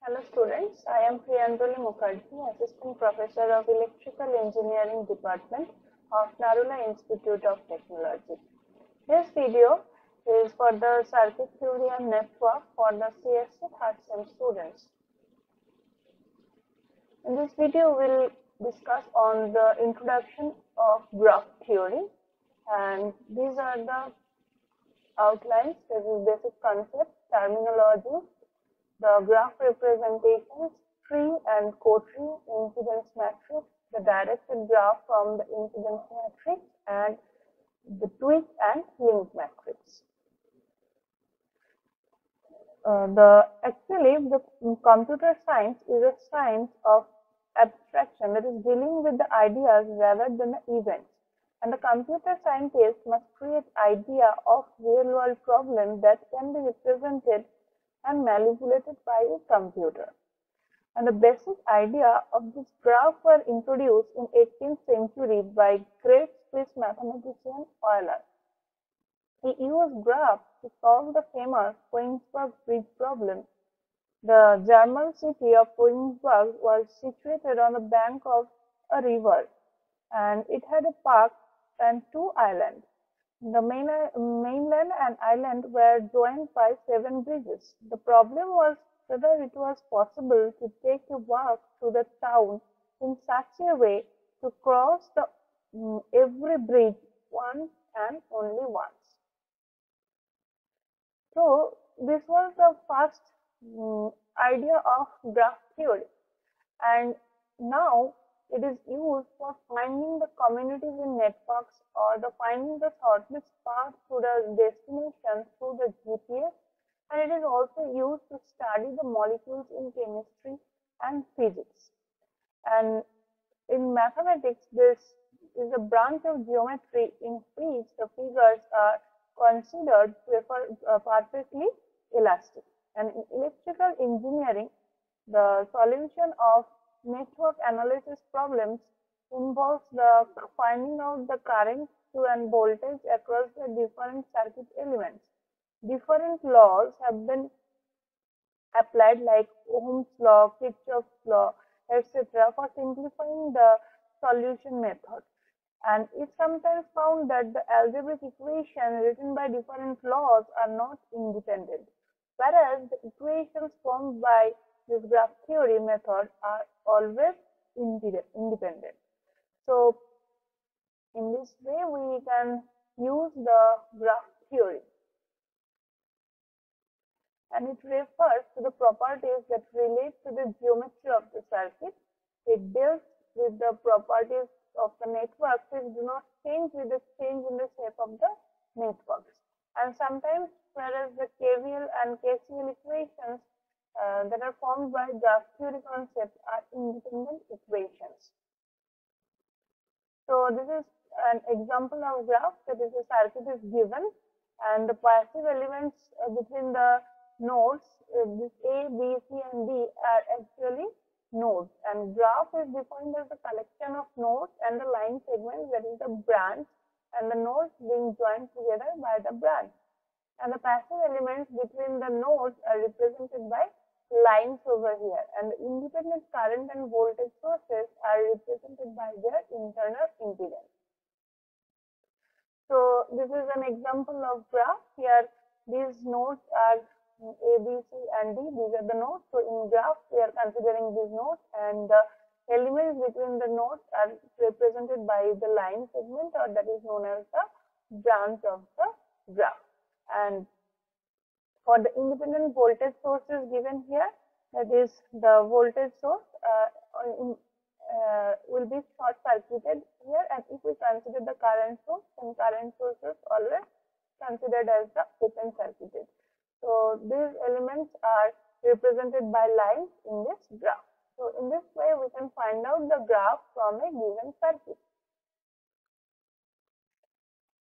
Hello students, I am Priyanjali Mukherjee, Assistant Professor of Electrical Engineering Department of Narula Institute of Technology. This video is for the circuit theory and network for the CSC third sem students. In this video, we will discuss on the introduction of graph theory, and these are the outlines. This is basic concept, terminology, the graph representations, tree and co-tree, impedance matrix, the directed graph from the impedance matrix, and the tweak and link matrix. Actually, the computer science is a science of abstraction, that is dealing with the ideas rather than the events. And the computer scientist must create idea of real world problem that can be represented and manipulated by a computer. And the basic idea of this graph were introduced in 18th century by great Swiss mathematician Euler. He used graphs to solve the famous Königsberg Bridge problem. The German city of Königsberg was situated on the bank of a river, and it had a park and two islands. The mainland and island were joined by 7 bridges. The problem was whether it was possible to take a walk through the town in such a way to cross every bridge once and only once. So this was the first idea of graph theory, and now it is used for finding the communities in networks or the finding the shortest path to the destination through the GPS, and it is also used to study the molecules in chemistry and physics. And in mathematics, this is a branch of geometry in which the figures are considered perfectly elastic. And in electrical engineering, the solution of network analysis problems involves the finding out the current and voltage across the different circuit elements. Different laws have been applied like Ohm's law, Kirchhoff's law, etc. for simplifying the solution method. And it's sometimes found that the algebraic equations written by different laws are not independent, whereas the equations formed by this graph theory method are always independent. So, in this way, we can use the graph theory, and it refers to the properties that relate to the geometry of the circuit. It deals with the properties of the networks which do not change with the change in the shape of the networks. And sometimes, whereas the KVL and KCL equations that are formed by graph theory concepts are independent equations. So this is an example of graph, that is a circuit is given and the passive elements between the nodes, this A, B, C and D are actually nodes, and graph is defined as the collection of nodes and the line segments, that is the branch, and the nodes being joined together by the branch. And the passive elements between the nodes are represented by lines over here, and the independent current and voltage sources are represented by their internal impedance. So this is an example of graph. Here these nodes are A, B, C and D. These are the nodes. So in graph we are considering these nodes, and the elements between the nodes are represented by the line segment, or that is known as the branch of the graph. And for the independent voltage sources given here, that is the voltage source will be short circuited here, and if we consider the current source, then current source is always considered as the open circuited. So these elements are represented by lines in this graph. So in this way we can find out the graph from a given circuit.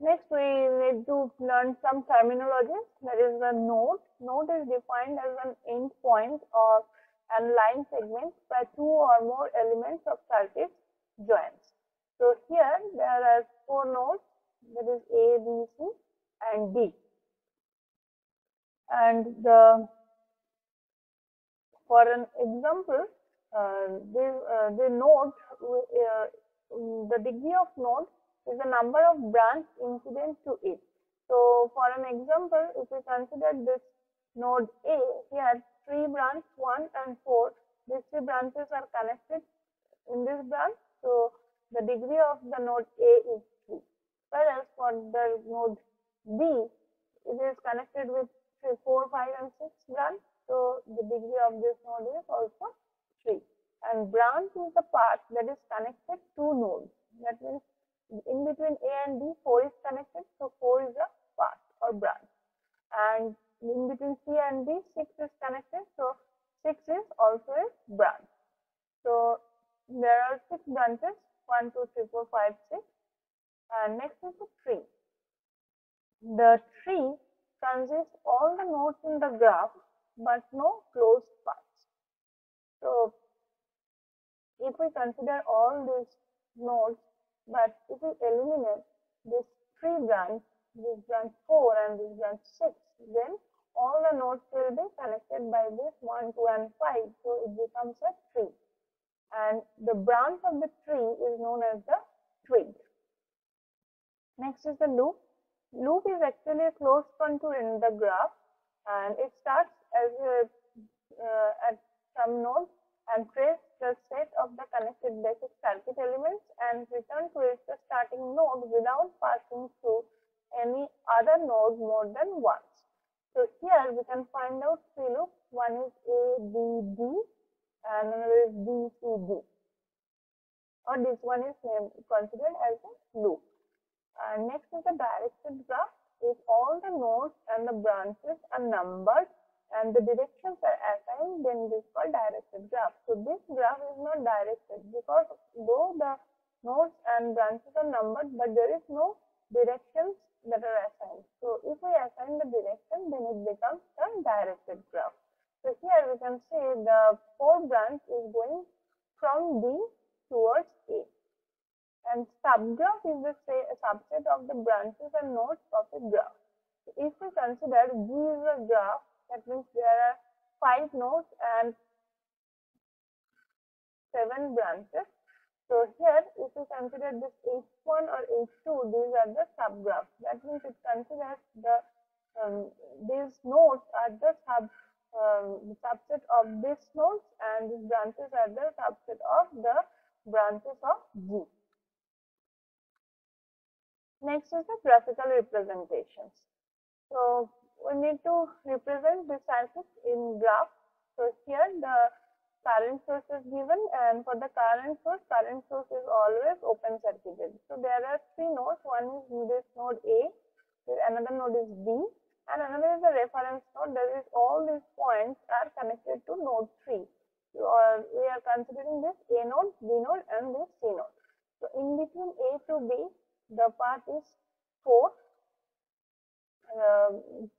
Next, we need to learn some terminology. That is the node. Node is defined as an end point of and line segment where 2 or more elements of circuit joins. So here there are 4 nodes, that is A, B, C and D. And For an example, the node, the degree of node is the number of branch incident to it. So, for an example, if we consider this node A, here 3 branch 1 and 4, these 3 branches are connected in this branch. So, the degree of the node A is 3. Whereas for the node B, it is connected with 3, 4, 5 and 6 branch. So, the degree of this node is also 3. And branch is the part that is connected to nodes. That means in between A and B, 4 is connected. So, 4 is a part or branch. And in between C and D, 6 is connected. So, 6 is also a branch. So, there are 6 branches, 1, 2, 3, 4, 5, 6. And next is the tree. The tree consists all the nodes in the graph, but no closed paths. So, if we consider all these nodes, but if we eliminate this tree branch, this branch 4 and this branch 6, then all the nodes will be connected by this 1, 2 and 5. So, it becomes a tree. And the branch of the tree is known as the twig. Next is the loop. Loop is actually a closed contour in the graph, and it starts as at some node and trace the set of the connected basic circuit elements and return to its starting node without passing through any other node more than once. So, here we can find out 3 loops. One is A, B, D and another is B, C, D. Or this one is considered as a loop. And next is the directed graph. If all the nodes and the branches are numbered and the directions are assigned, then this is called directed graph. So, this graph is not directed because though the nodes and branches are numbered, but there is no directions that are assigned. So, if we assign the direction, then it becomes a directed graph. So, here we can say the 4 branch is going from B towards A. And subgraph is the subset of the branches and nodes of a graph. So, if we consider G is a graph, that means there are 5 nodes and 7 branches. So, here if we consider this H1 or H2, these are the subgraphs. That means it considers the these nodes are the subset of these nodes and these branches are the subset of the branches of G. Next is the graphical representations. So, we need to represent the circuit in graph. So, here the current source is given, and for the current source is always open circuited. So, there are 3 nodes. One is this node A, another node is B, and another is the reference node. That is, all these points are connected to node 3. So, we are considering this A node, B node, and this C node. So, in between A to B, the path is 4.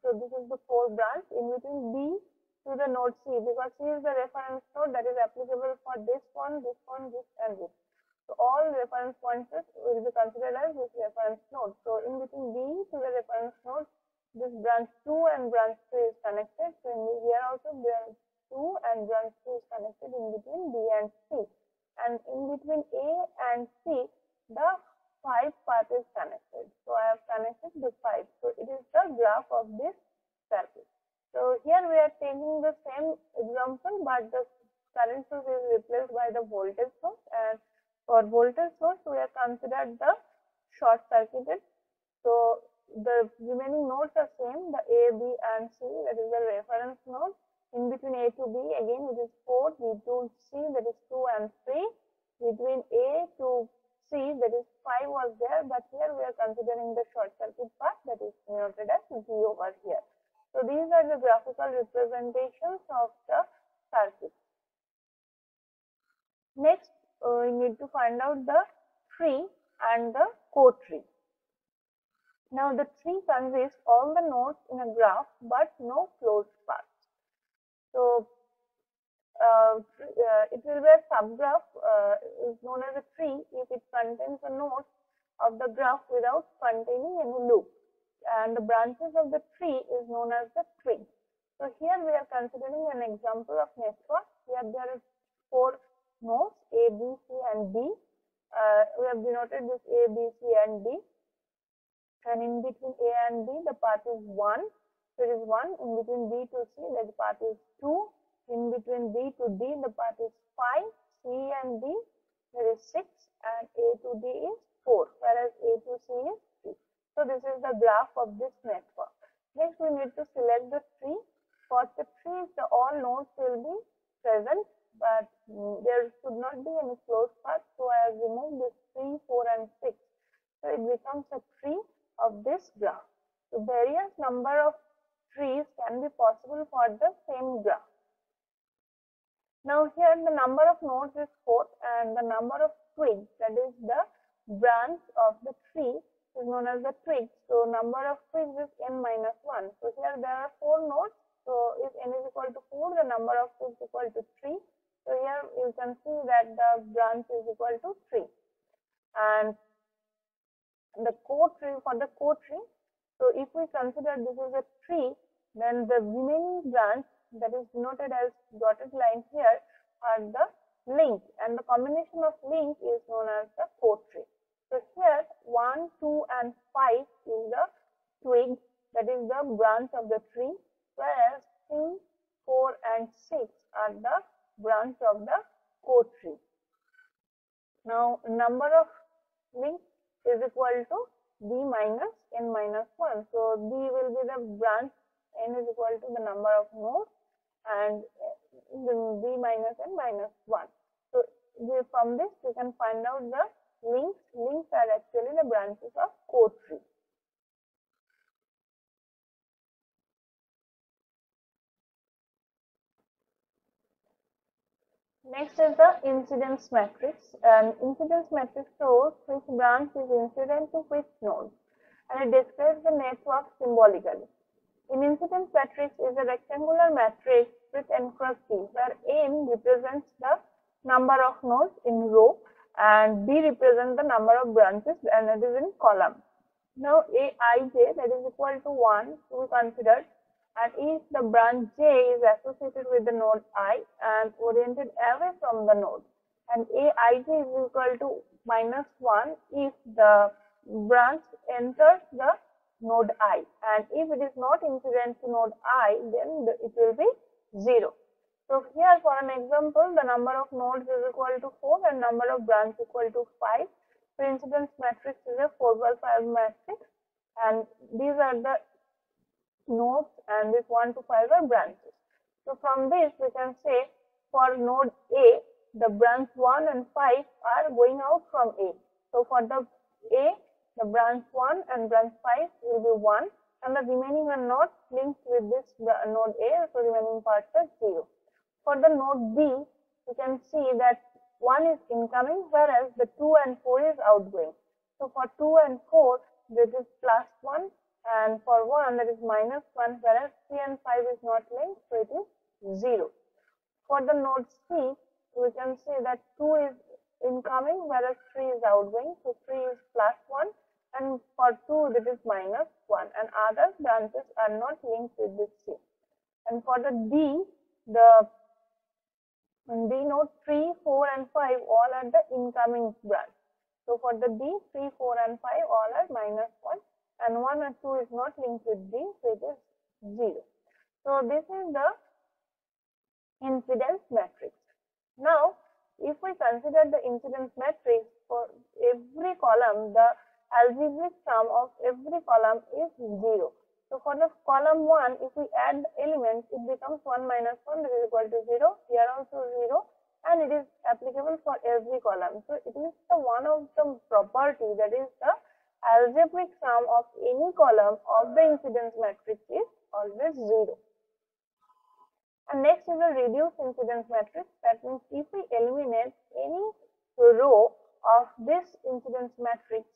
So, this is the 4 branch in between B to the node C, because C is the reference node that is applicable for this one, this and this. So, all reference points will be considered as this reference node. So, in between B to the reference node, this branch 2 and branch 3 is connected. So, here also branch 2 and branch 3 is connected in between B and C. And in between A and C, the 5 path is connected. So, I have connected the 5. So, it is the graph of this circuit. So, here we are taking the same example, but the current source is replaced by the voltage source, and for voltage source we have considered the short circuited. So, the remaining nodes are same, the A, B and C, that is the reference node. In between A to B, again it is 4, B to C, that is 2 and 3. Between A to C, that is 5 was there, but here we are considering the short circuit path, that is denoted as G over here. So, these are the graphical representations of the circuit. Next, we need to find out the tree and the co-tree. Now, the tree consists all the nodes in a graph, but no closed paths. So, it will be a subgraph is known as a tree if it contains a node of the graph without containing any loop, and the branches of the tree is known as the twig. So here we are considering an example of network where there are 4 nodes A, B, C and D. We have denoted this A, B, C and D, and in between A and B the path is 1. So it is 1. In between B to C the path is 2. In between B to D the path is 5. C and D there is 6, and A to D is 4, whereas A to C is 3. So this is the graph of this network. Next we need to select the tree. For the tree, all nodes will be present, but there should not be any closed path. So I have removed this 3, 4 and 6. So it becomes a tree of this graph. So various number of trees can be possible for the same graph. Now here the number of nodes is 4 and the number of twigs, that is the branch of the tree, is known as the twig. So number of twigs is n minus 1. So here there are 4 nodes. So if n is equal to 4, the number of twigs is equal to 3. So here you can see that the branch is equal to 3. And the core tree, for the core tree, so if we consider this is a tree, then the remaining branch, that is denoted as dotted line here, are the link, and the combination of link is known as the core tree. So here 1, 2 and 5 is the twig, that is the branch of the tree, whereas 3, 4 and 6 are the branch of the core tree. Now number of links is equal to B minus n minus 1. So B will be the branch, n is equal to the number of nodes, and B minus n minus 1. So from this we can find out the links. Links are actually the branches of core tree. Next is the incidence matrix. An incidence matrix shows which branch is incident to which node, and it describes the network symbolically. An incidence matrix is a rectangular matrix with enclosed B, where n represents the number of nodes in row and B represents the number of branches, and it is in column. Now Aij, that is equal to 1 to be considered, and if the branch J is associated with the node I and oriented away from the node, and Aij is equal to minus 1 if the branch enters the node I, and if it is not incident to node I, then it will be 0. So here for an example, the number of nodes is equal to 4 and number of branches equal to 5. So incidence matrix is a 4 by 5 matrix, and these are the nodes and this 1 to 5 are branches. So from this we can say for node A, the branch 1 and 5 are going out from A. So for the A, the branch 1 and branch 5 will be 1, and the remaining are not linked with this node A, so remaining parts are 0. For the node B, we can see that 1 is incoming, whereas the 2 and 4 is outgoing. So for 2 and 4, this is plus 1, and for 1 that is minus 1, whereas 3 and 5 is not linked, so it is 0. For the node C, we can see that 2 is incoming, whereas 3 is outgoing, so 3 is plus 1, and for 2 this is minus 1, and other branches are not linked with this C. And for the D, the D node 3, 4 and 5 all are the incoming branch. So for the D, 3, 4 and 5 all are minus 1, and 1 and 2 is not linked with D, so it is 0. So this is the incidence matrix. Now if we consider the incidence matrix, for every column the algebraic sum of every column is 0. So for the column 1, if we add elements, it becomes 1 minus 1, that is equal to 0. Here also 0, and it is applicable for every column. So it is the one of the property, that is the algebraic sum of any column of the incidence matrix is always 0. And next is a reduced incidence matrix. That means if we eliminate any row of this incidence matrix,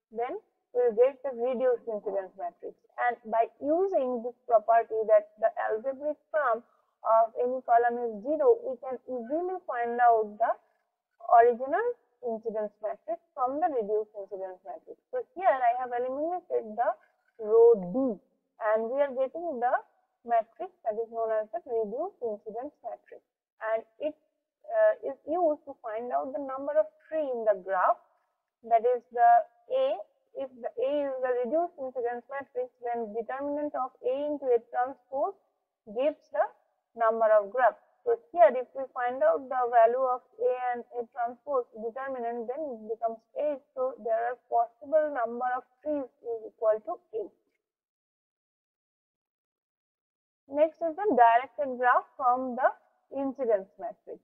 then we will get the reduced incidence matrix. And by using this property that the algebraic sum of any column is 0, we can easily find out the original incidence matrix from the reduced incidence matrix. So here I have eliminated the row D, and we are getting the matrix that is known as the reduced incidence matrix, and it is used to find out the number of tree in the graph, that is the A. If the A is the reduced incidence matrix, then determinant of A into A transpose gives the number of graph. So here if we find out the value of A and A transpose determinant, then it becomes 8. So there are possible number of trees is equal to 8. Next is the directed graph from the incidence matrix.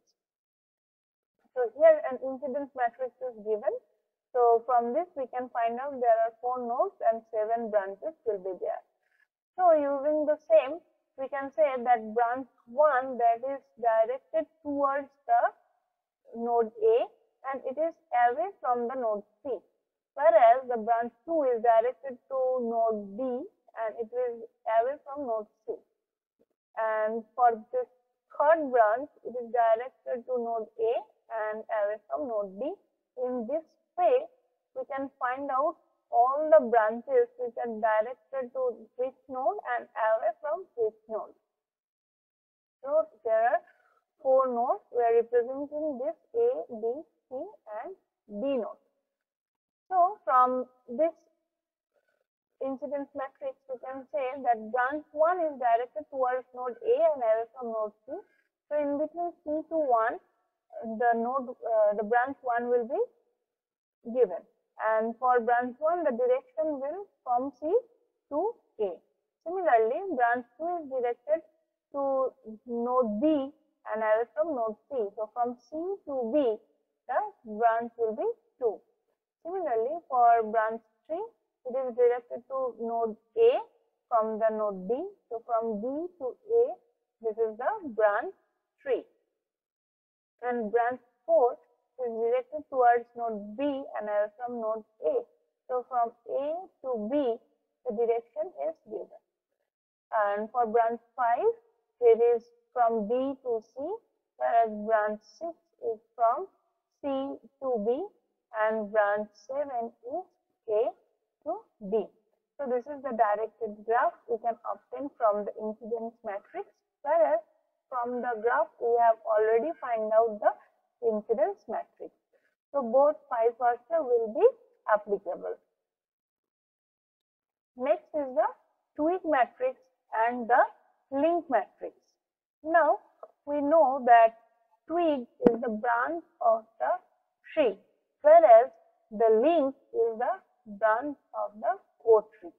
So here an incidence matrix is given. So from this we can find out there are 4 nodes and 7 branches will be there. So using the same, we can say that branch 1 that is directed towards the node A and it is away from the node C, whereas the branch 2 is directed to node B and it is away from node C. And for this third branch, it is directed to node A and away from node B. In this way, we can find out all the branches which are directed to which node and away from which node. So there are 4 nodes. We are representing this A, B, C and D node. So from this incidence matrix, we can say that branch 1 is directed towards node A and away from node C. So in between C to 1, the branch 1 will be given, and for branch 1 the direction will from C to A. Similarly, branch 2 is directed to node B and away from node C. So from C to B, the branch will be 2. Similarly, for branch 3, it is directed to node A from the node D. So from D to A, this is the branch 3. And branch 4 is directed towards node B and away from node A. So from A to B, the direction is given. And for branch 5, it is from D to C, whereas branch 6 is from C to B, and branch 7 is A to D. So this is the directed graph we can obtain from the incidence matrix, whereas from the graph we have already find out the incidence matrix. So both vice versa will be applicable. Next is the twig matrix and the link matrix. Now we know that twig is the branch of the tree, whereas the link is the branch of the core tree.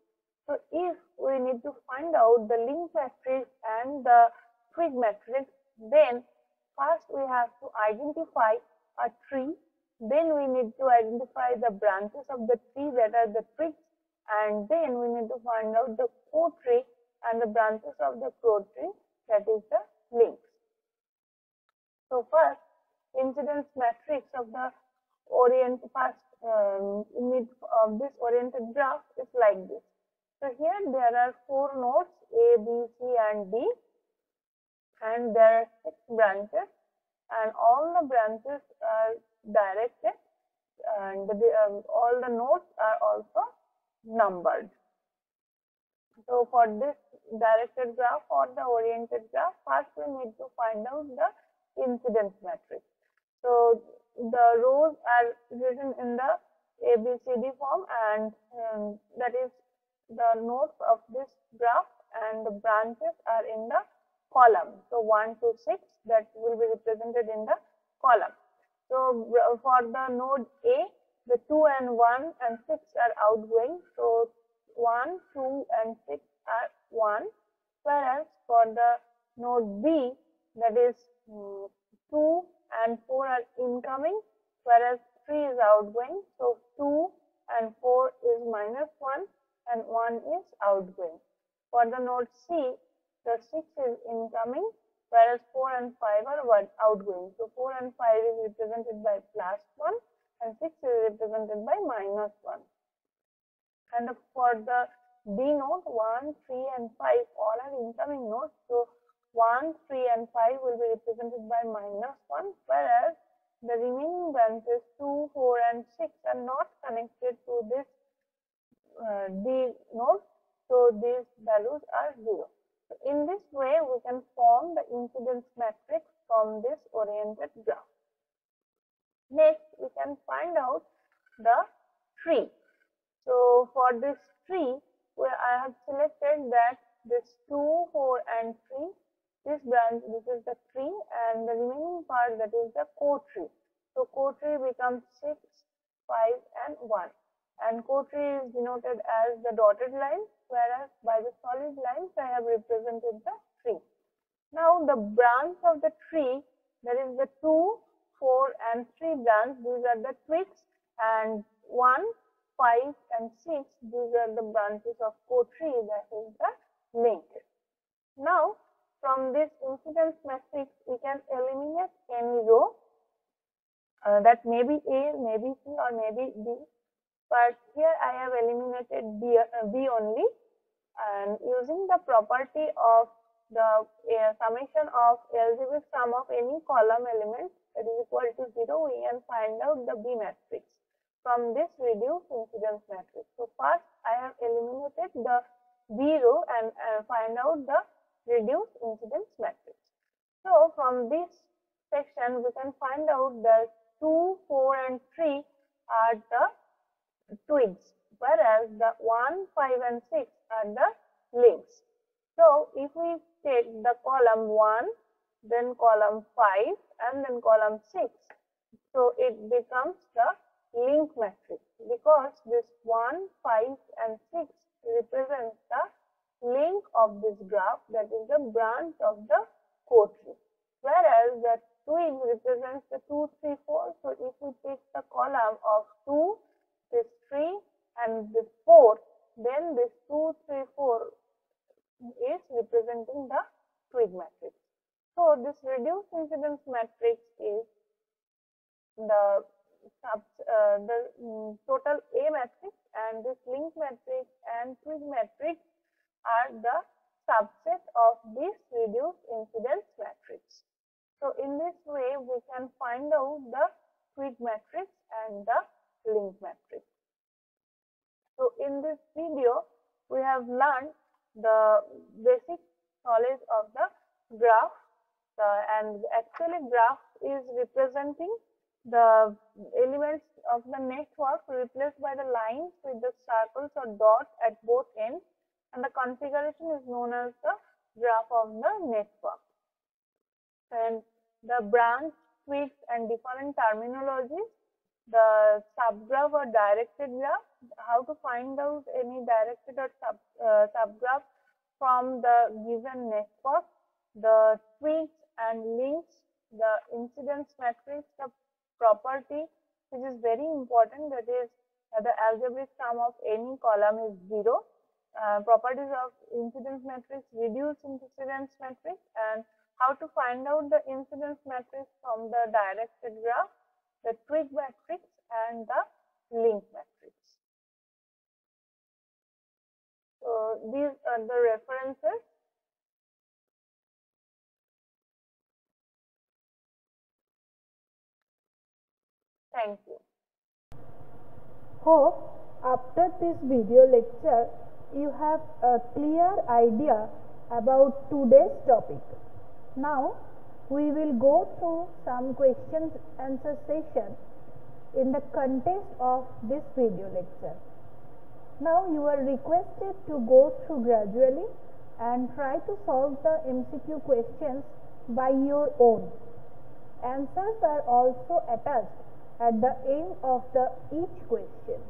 So if we need to find out the link matrix and the twig matrix, then first we have to identify a tree, then we need to identify the branches of the tree that are the twigs, and then we need to find out the core tree and the branches of the core tree, that is the links. So first, incidence matrix of the image of this oriented graph is like this. So here there are 4 nodes A, B, C and D, and there are 6 branches, and all the branches are directed, and all the nodes are also numbered. So for this directed graph or the oriented graph, first we need to find out the incidence matrix. So the rows are written in the ABCD form, and that is the nodes of this graph, and the branches are in the column. So 1 to 6, that will be represented in the column. So for the node A, the 2 and 1 and 6 are outgoing. So 1, 2 and 6 are 1, whereas for the node B, that is 2 and 4 are incoming, whereas 3 is outgoing. So 2 and 4 is -1 and 1 is outgoing. For the node C, the 6 is incoming, whereas 4 and 5 are outgoing. So 4 and 5 is represented by +1 and 6 is represented by -1. And for the D node, 1, 3 and 5 all are incoming nodes. So 1, 3 and 5 will be represented by -1, whereas the remaining branches 2, 4 and 6 are not connected to this D node. So these values are 0. In this way, we can form the incidence matrix from this oriented graph. Next, we can find out the tree. So, for this tree, where I have selected that this 2, 4 and 3, this branch, this is the tree, and the remaining part, that is the co-tree. So, co-tree becomes 6, 5 and 1, and co-tree is denoted as the dotted line, whereas by the solid lines I have represented the tree. Now, the branch of the tree, that is the 2, 4 and 3 branch, these are the twigs, and 1, 5 and 6, these are the branches of co-tree, that is the link. Now, from this incidence matrix, we can eliminate any row that may be A, maybe C or maybe D, but here I have eliminated B only, and using the property of the summation of algebraic sum of any column element that is equal to 0, we can find out the B matrix from this reduced incidence matrix. So, first I have eliminated the B row and find out the reduced incidence matrix. So, from this section we can find out that 2, 4 and 3 are the twigs, whereas the 1, 5 and 6 are the links. So, if we take the column 1, then column 5 and then column 6, so it becomes the link matrix, because this 1, 5 and 6 represents the link of this graph, that is the branch of the co-tree, whereas the twig represents the 2, 3, 4. So, if we take the column of 2, this 3 and this 4, then this 2, 3, 4 is representing the twig matrix. So, this reduced incidence matrix is the total A matrix, and this link matrix and twig matrix are the subset of this reduced incidence matrix. So, in this way, we can find out the twig matrix and the link matrix. So, in this video, we have learned the basic knowledge of the graph, and actually graph is representing the elements of the network replaced by the lines with the circles or dots at both ends, and the configuration is known as the graph of the network. And the branch, twigs and different terminologies, the subgraph or directed graph, how to find out any directed or subgraph from the given network, the twigs and links, the incidence matrix, the property which is very important, that is the algebraic sum of any column is 0, properties of incidence matrix, reduced incidence matrix, and how to find out the incidence matrix from the directed graph, the twig matrix and the link matrix. So, these are the references. Thank you. Hope after this video lecture you have a clear idea about today's topic. Now we will go through some questions answer session in the context of this video lecture. Now you are requested to go through gradually and try to solve the MCQ questions by your own. Answers are also attached at the end of each question.